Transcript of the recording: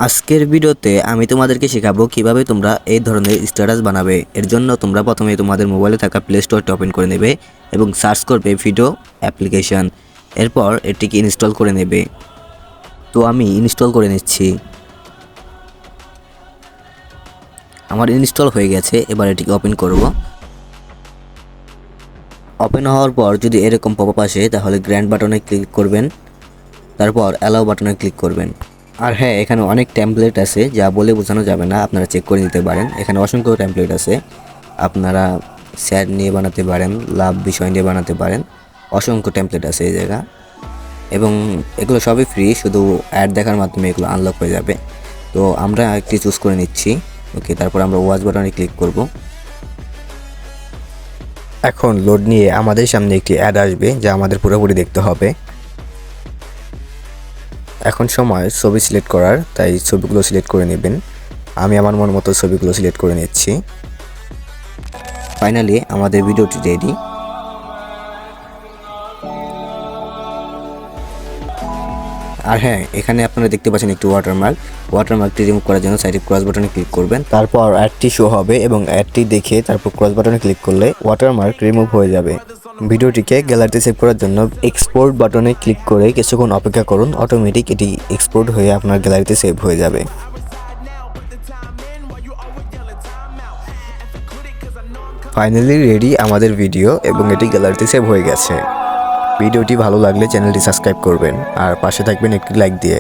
আজকের ভিডিওতে আমি তোমাদেরকে শেখাবো কিভাবে তোমরা এই ধরনের স্ট্যাটাস বানাবে। এর জন্য তোমরা প্রথমে তোমাদের মোবাইলে থাকা প্লে স্টোরটি ওপেন করে নেবে এবং সার্চ করবে ভিডিও অ্যাপ্লিকেশন। এরপর এটিকে ইনস্টল করে নেবে। তো আমি ইনস্টল করে নিচ্ছি। আমার ইনস্টল হয়ে গেছে। এবার এটিকে ওপেন করব। ওপেন হওয়ার পর যদি এরকম পপআপ আসে তাহলে গ্র্যান্ড বাটনে ক্লিক করবেন, তারপর অ্যালাউ বাটনে ক্লিক করবেন। আর হ্যাঁ, এখানে অনেক টেমপ্লেট আছে যা বলে বোঝানো যাবে না, আপনারা চেক করে নিতে পারেন। এখানে অসংখ্য টেমপ্লেট আছে, আপনারা স্যাড নিয়ে বানাতে পারেন, লাভ বিষয় নিয়ে বানাতে পারেন, অসংখ্য টেমপ্লেট আছে এই জায়গা। এবং এগুলো সবই ফ্রি, শুধু অ্যাড দেখার মাধ্যমে এগুলো আনলক হয়ে যাবে। তো আমরা একটি চুজ করে নিচ্ছি। ওকে, তারপর আমরা ওয়াচ বাটনে ক্লিক করব। এখন লোড নিয়ে আমাদের সামনে একটি অ্যাড আসবে যা আমাদের পুরোপুরি দেখতে হবে। এখন সময় ছবি সিলেক্ট করার, তাই ছবিগুলো সিলেক্ট করে নেবেন। আমি আমার মন মতো ছবিগুলো সিলেক্ট করে নিচ্ছি। ফাইনালি আমাদের ভিডিওটি রেডি। আর হ্যাঁ, এখানে আপনারা দেখতে পাচ্ছেন একটি ওয়াটারমার্কটি রিমুভ করার জন্য সাইডে ক্রস বাটনে ক্লিক করবেন, তারপর অ্যাডটি শো হবে এবং অ্যাডটি দেখে তারপর ক্রস বাটনে ক্লিক করলে ওয়াটারমার্ক রিমুভ হয়ে যাবে। ভিডিওটিকে গ্যালারিতে সেভ করার জন্য এক্সপোর্ট বাটনে ক্লিক করে কিছুক্ষণ অপেক্ষা করুন, অটোমেটিক এটি এক্সপোর্ট হয়ে আপনার গ্যালারিতে সেভ হয়ে যাবে। ফাইনালি রেডি আমাদের ভিডিও এবং এটি গ্যালারিতে সেভ হয়ে গেছে। ভিডিওটি ভালো লাগলে চ্যানেলটি সাবস্ক্রাইব করবেন আর পাশে থাকবেন একটি লাইক দিয়ে।